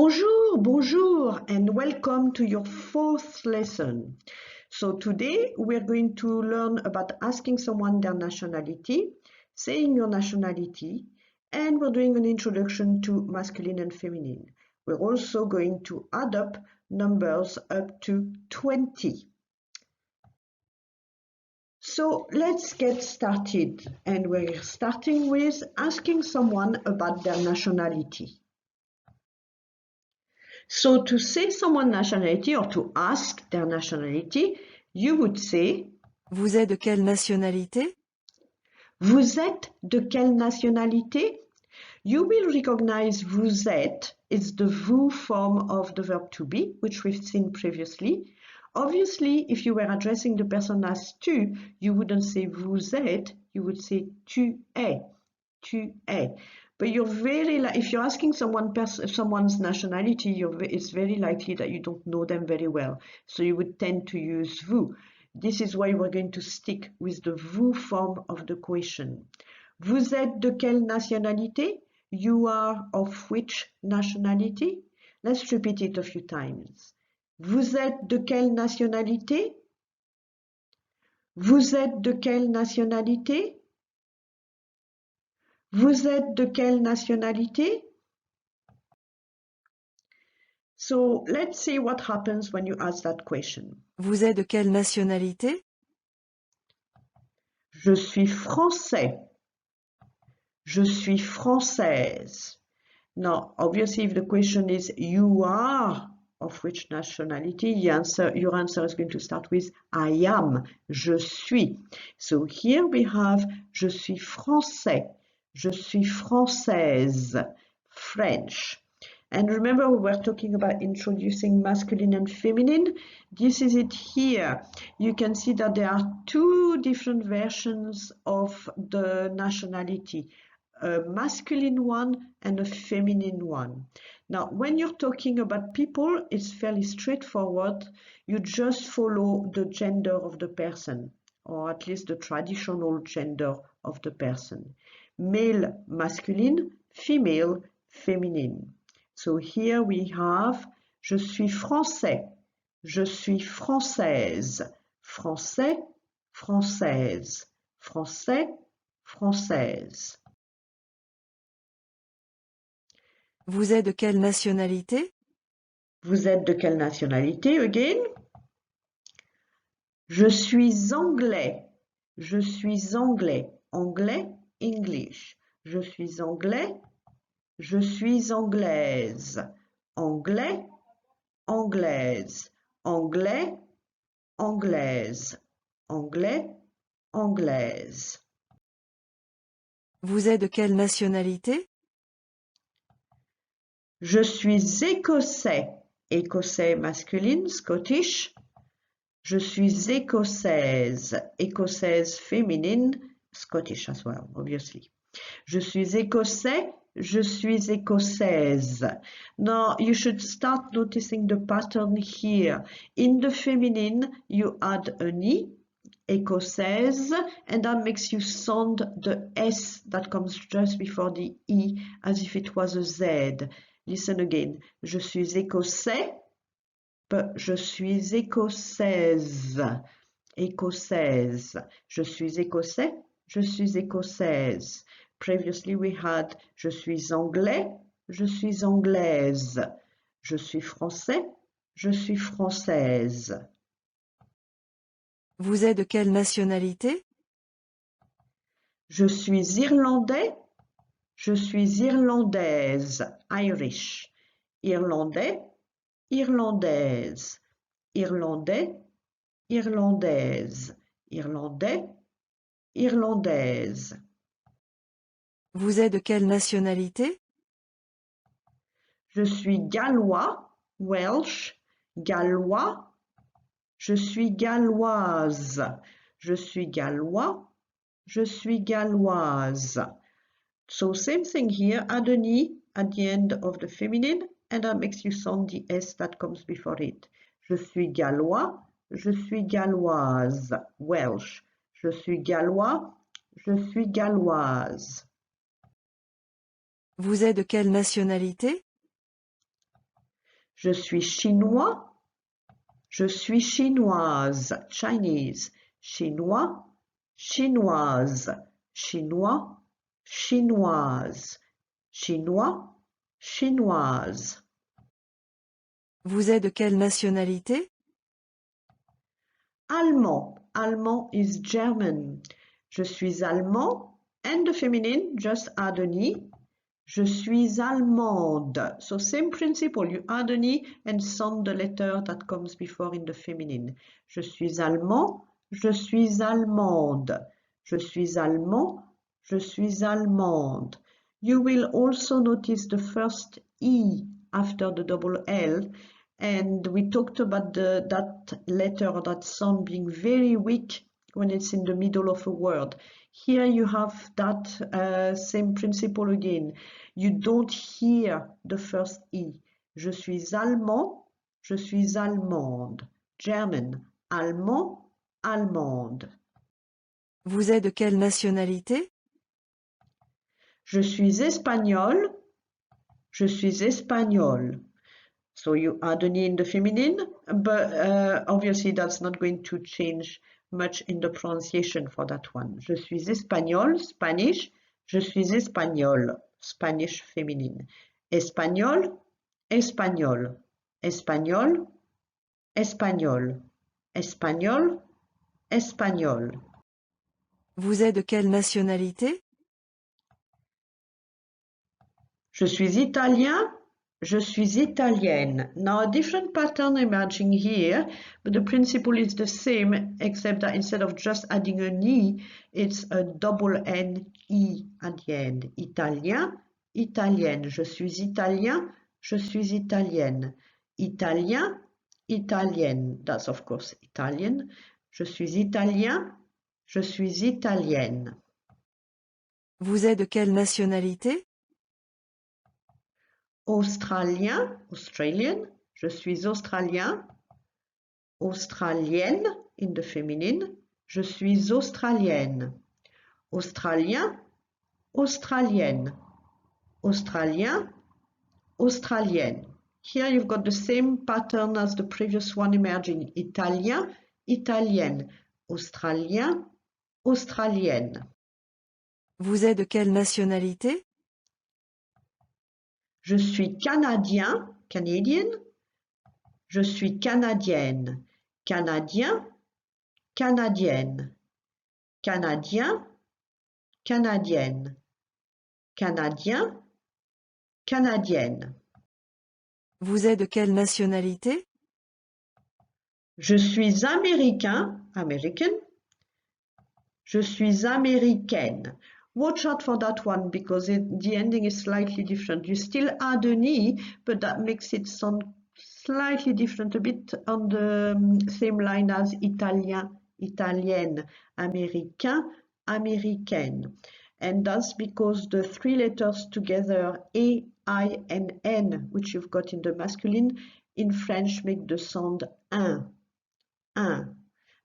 Bonjour, bonjour, and welcome to your fourth lesson. So today we're going to learn about asking someone their nationality, saying your nationality, and we're doing an introduction to masculine and feminine. We're also going to add up numbers up to 20. So let's get started, and we're starting with asking someone about their nationality. So to say someone's nationality or to ask their nationality, you would say Vous êtes de quelle nationalité? Vous êtes de quelle nationalité? You will recognize vous êtes is the vous form of the verb to be, which we've seen previously. Obviously, if you were addressing the person as tu, you wouldn't say vous êtes, you would say tu es, tu es. But if you're asking someone's nationality, it's very likely that you don't know them very well. So you would tend to use vous. This is why we're going to stick with the vous form of the question. Vous êtes de quelle nationalité? You are of which nationality? Let's repeat it a few times. Vous êtes de quelle nationalité? Vous êtes de quelle nationalité? Vous êtes de quelle nationalité? So let's see what happens when you ask that question. Vous êtes de quelle nationalité? Je suis français. Je suis française. Now, obviously, if the question is you are of which nationality, your answer is going to start with I am. Je suis. So here we have je suis français. Je suis française. French. And remember, we were talking about introducing masculine and feminine. This is it here. You can see that there are two different versions of the nationality, a masculine one and a feminine one. Now, when you're talking about people, it's fairly straightforward. You just follow the gender of the person, or at least the traditional gender of the person. Male, masculine, female, feminine. So here we have je suis français, je suis française, français, française, français, française. Vous êtes de quelle nationalité? Vous êtes de quelle nationalité again? Je suis anglais, je suis anglais, anglais, English. Je suis anglais, je suis anglaise, anglais, anglaise, anglais, anglaise, anglais, anglaise. Vous êtes de quelle nationalité? Je suis écossais, écossais masculine, Scottish. Je suis écossaise, écossaise féminine, Scottish as well, obviously. Je suis écossais, je suis écossaise. Now, you should start noticing the pattern here. In the feminine, you add an I, écossaise, and that makes you sound the S that comes just before the I, as if it was a Z. Listen again. Je suis écossais, but je suis écossaise. Écossaise. Je suis écossais, je suis écossaise. Previously we had je suis anglais, je suis anglaise. Je suis français, je suis française. Vous êtes de quelle nationalité? Je suis irlandais, je suis irlandaise, Irish. Irlandais, irlandaise. Irlandais, irlandaise. Irlandais, irlandaise. Vous êtes de quelle nationalité? Je suis gallois, Welsh, gallois. Je suis galloise, je suis gallois, je suis galloise. So same thing here, add an I at the end of the feminine, and that makes you sound the S that comes before it. Je suis gallois, je suis galloise, Welsh. Je suis gallois, je suis galloise. Vous êtes de quelle nationalité? Je suis chinois. Je suis chinoise. Chinese. Chinois, chinoise. Chinois, chinoise. Chinois, chinoise. Vous êtes de quelle nationalité? Allemand. Allemand is German. Je suis allemand. And the feminine, just add an E. Je suis allemande. So same principle, you add an E and sound the letter that comes before in the feminine. Je suis allemand. Je suis allemande. Je suis allemand. Je suis allemande. You will also notice the first E after the double L. And we talked about that letter or that sound being very weak when it's in the middle of a word. Here you have that same principle again. You don't hear the first E. Je suis allemand, je suis allemande. German, allemand, allemande. Vous êtes de quelle nationalité? Je suis espagnol, je suis espagnol. So you add an E in the feminine, but obviously that's not going to change much in the pronunciation for that one. Je suis espagnol, Spanish. Je suis espagnol, Spanish feminine. Espagnol, espagnol. Espagnol, espagnol. Espagnol, espagnol. Vous êtes de quelle nationalité? Je suis italien, je suis italienne. Now a different pattern emerging here, but the principle is the same, except that instead of just adding an E, it's a double N-E at the end. Italien, italienne. Je suis italien, je suis italienne. Italien, italienne. That's of course Italian. Je suis italien, je suis italienne. Vous êtes de quelle nationalité? Australien, Australian, je suis australien. Australienne, in the feminine, je suis australienne. Australien, australienne. Australien, australienne. Here you've got the same pattern as the previous one emerging. Italien, italienne. Australien, australienne. Vous êtes de quelle nationalité? Je suis canadien, Canadian. Je suis canadienne, canadien, canadienne. Canadien, canadienne. Canadien, canadienne. Vous êtes de quelle nationalité? Je suis américain, American. Je suis américaine. Watch out for that one because the ending is slightly different. You still add an E, but that makes it sound slightly different, a bit on the same line as italien, italienne, américain, américaine. And that's because the three letters together, A, I, and N, which you've got in the masculine, in French make the sound un.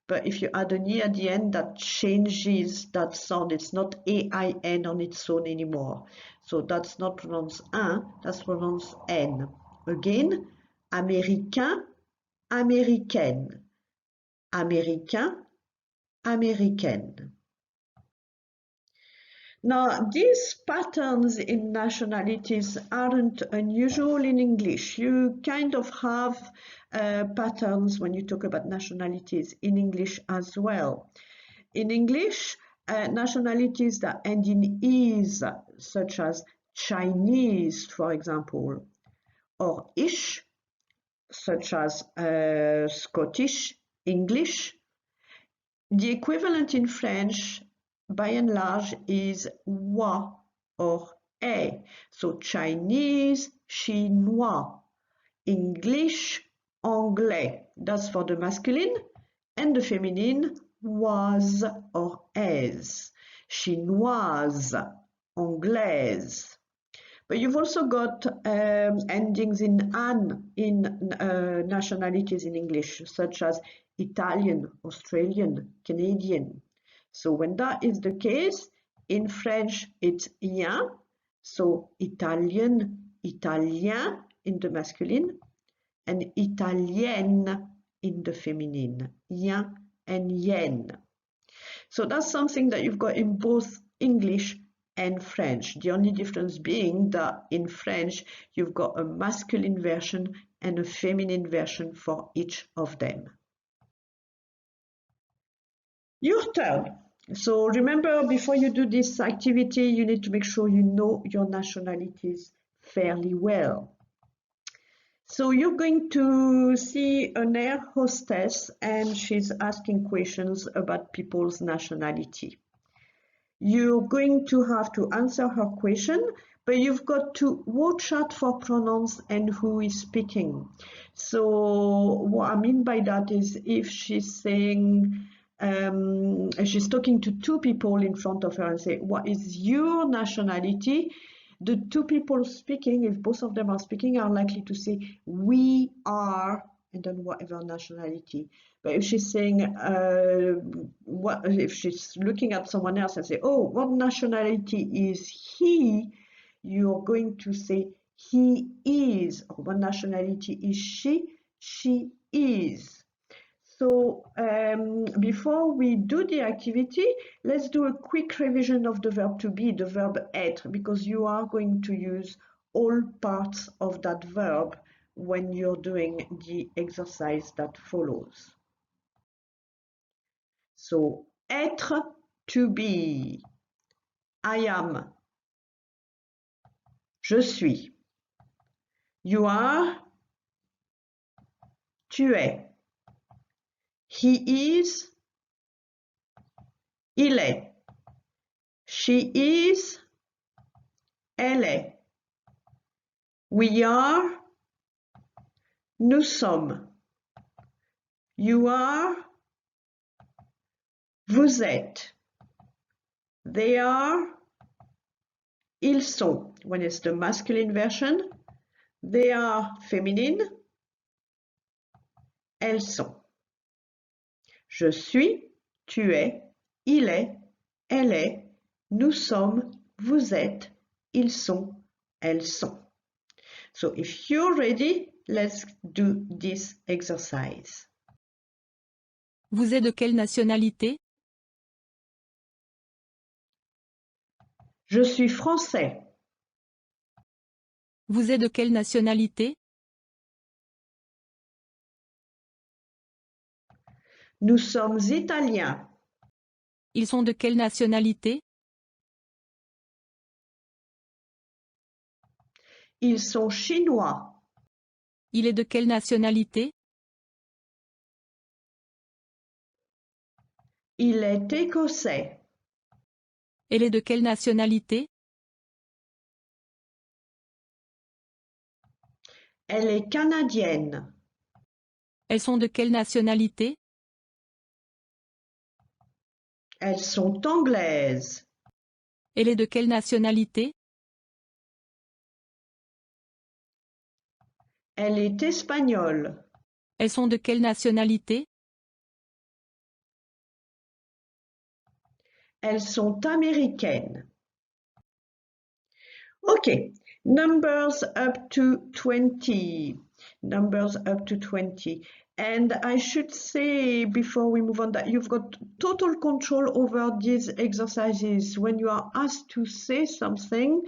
But if you add an E at the end, that changes that sound. It's not A-I-N on its own anymore. So that's not pronounced un, that's pronounced N. Again, américain, américaine. Américain, américaine. Now, these patterns in nationalities aren't unusual in English. You kind of have patterns when you talk about nationalities in English as well. In English, nationalities that end in "is", such as Chinese, for example, or "ish", such as Scottish, English. The equivalent in French, by and large, is wa or a. So Chinese, chinois. English, anglais. That's for the masculine. And the feminine, was or is. Chinoise, anglaise. But you've also got endings in "an" in nationalities in English, such as Italian, Australian, Canadian. So when that is the case, in French it's "ien", so Italian, Italien in the masculine. and italienne in the feminine, yin and yen. So that's something that you've got in both English and French. The only difference being that in French, you've got a masculine version and a feminine version for each of them. Your turn. So remember, before you do this activity, you need to make sure you know your nationalities fairly well. So you're going to see an air hostess and she's asking questions about people's nationality. You're going to have to answer her question, but you've got to watch out for pronouns and who is speaking. So what I mean by that is if she's saying, she's talking to two people in front of her and say, what is your nationality? The two people speaking, if both of them are speaking, are likely to say, we are, and then whatever nationality. But if she's saying, if she's looking at someone else and say, oh, what nationality is he? You're going to say, he is. Or what nationality is she? She is. So before we do the activity, let's do a quick revision of the verb to be, the verb être, because you are going to use all parts of that verb when you're doing the exercise that follows. So, être, to be. I am. Je suis. You are. Tu es. He is. Il est. She is. Elle est. We are. Nous sommes. You are. Vous êtes. They are. Ils sont. When it's the masculine version. They are feminine. Elles sont. Je suis. Tu es. Il est. Elle est. Nous sommes. Vous êtes. Ils sont. Elles sont. So if you're ready, let's do this exercise. Vous êtes de quelle nationalité? Je suis français. Vous êtes de quelle nationalité? Nous sommes italiens. Ils sont de quelle nationalité? Ils sont chinois. Il est de quelle nationalité? Il est écossais. Elle est de quelle nationalité? Elle est canadienne. Elles sont de quelle nationalité? Elles sont anglaises. Elle est de quelle nationalité? Elle est espagnole. Elles sont de quelle nationalité? Elles sont américaines. Okay, numbers up to 20. Numbers up to 20. And I should say before we move on that you've got total control over these exercises. When you are asked to say something,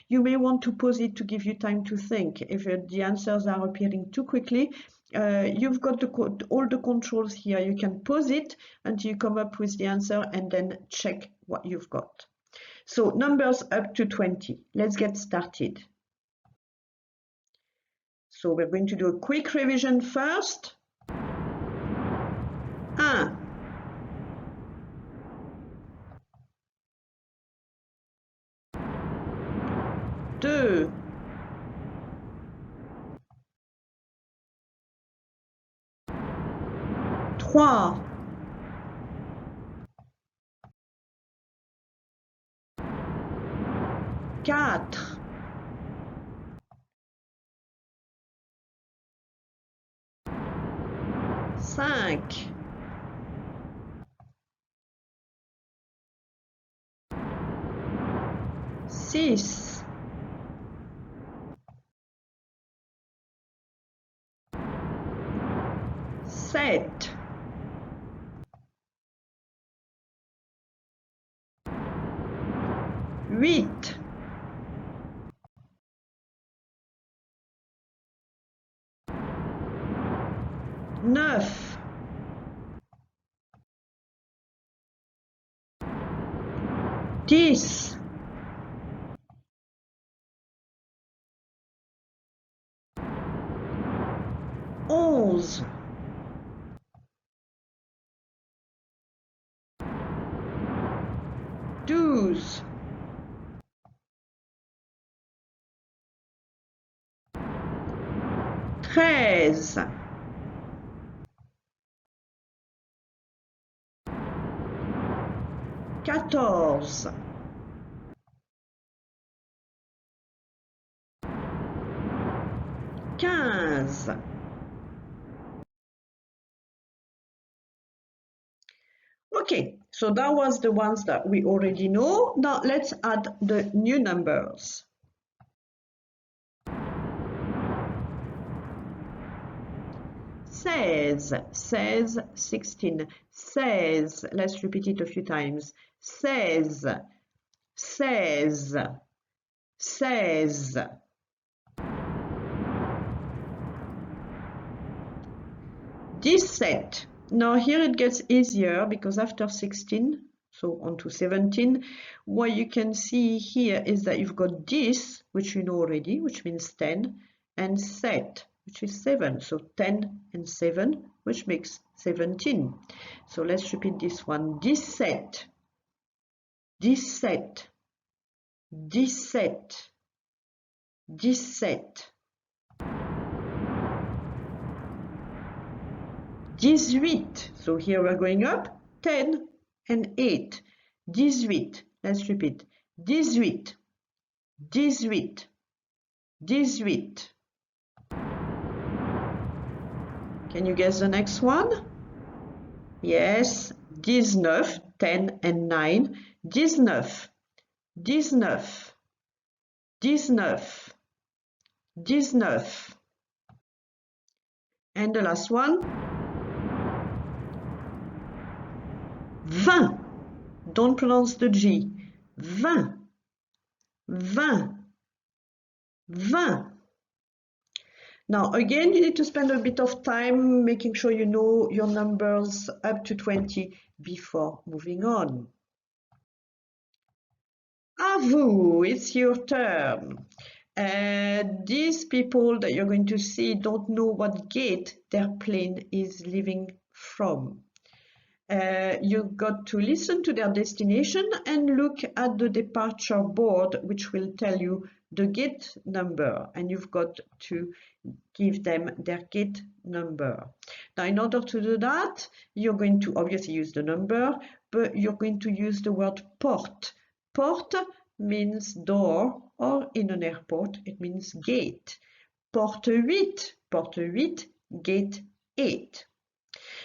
you may want to pause it to give you time to think. If the answers are appearing too quickly, you've got all the controls here. You can pause it until you come up with the answer and then check what you've got. So numbers up to 20. Let's get started. So we're going to do a quick revision first. 1. 2. 3. 4. 5. 6. 7, 8, 9, 10, 11, 12, 13, 14, 15. Okay, so that was the ones that we already know. Now let's add the new numbers. 16, 16, 16. Let's repeat it a few times. 16, 16, 16. 17. Now here it gets easier because after 16, so on to 17, what you can see here is that you've got this, which you know already, which means 10, and set, which is 7. So 10 and 7, which makes 17. So let's repeat this one. 17, 17, 17, 17. 18. So here we're going up 10 and 8. 18. Let's repeat. 18, 18, 18. Can you guess the next one? Yes, 19, 10 and 9. 19, 19, 19, 19. And the last one, 20. Don't pronounce the G. 20, 20, 20. Now again, you need to spend a bit of time making sure you know your numbers up to 20 before moving on. À vous, it's your turn. These people that you're going to see don't know what gate their plane is leaving from. You've got to listen to their destination and look at the departure board, which will tell you the gate number, and you've got to give them their gate number. Now, in order to do that, you're going to obviously use the number, but you're going to use the word porte. Porte means door, or in an airport, it means gate. Porte 8, gate 8.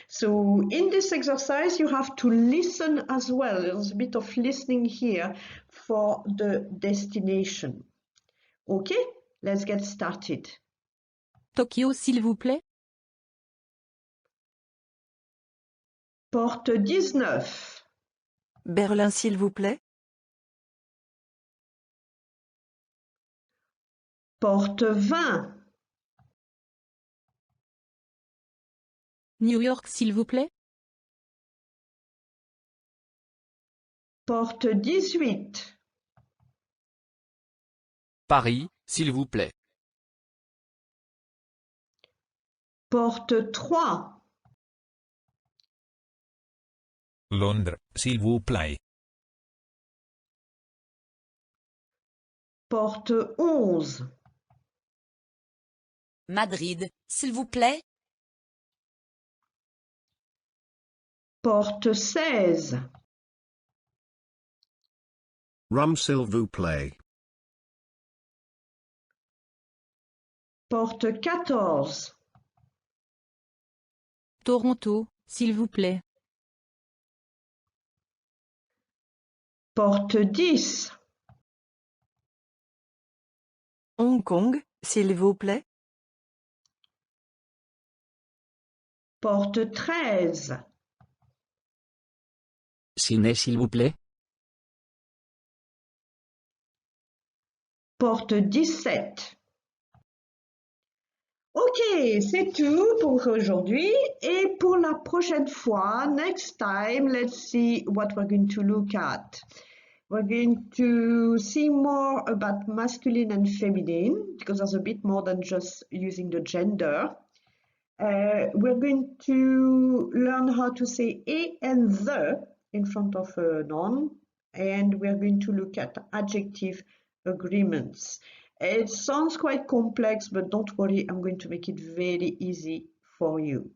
So in this exercise, you have to listen as well. There's a bit of listening here for the destination. Okay, let's get started. Tokyo, s'il vous plaît. Porte 19. Berlin, s'il vous plaît. Porte 20. New York, s'il vous plaît. Porte 18. Paris, s'il vous plaît. Porte 3. Londres, s'il vous plaît. Porte 11. Madrid, s'il vous plaît. Porte 16. Rome, s'il vous plaît. Porte 14. Toronto, s'il vous plaît. Porte 10. Hong Kong, s'il vous plaît. Porte 13. Ciné s'il vous plaît. Porte 17. Ok, c'est tout pour aujourd'hui. Et pour la prochaine fois, next time, let's see what we're going to look at. We're going to see more about masculine and feminine, because there's a bit more than just using the gender. We're going to learn how to say a and the in front of a noun, and we're going to look at adjective agreements. It sounds quite complex, but don't worry, I'm going to make it very easy for you.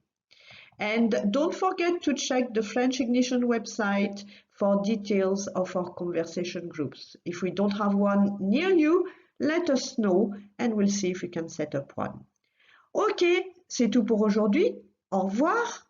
And don't forget to check the French Ignition website for details of our conversation groups. If we don't have one near you, let us know and we'll see if we can set up one. Ok, c'est tout pour aujourd'hui. Au revoir.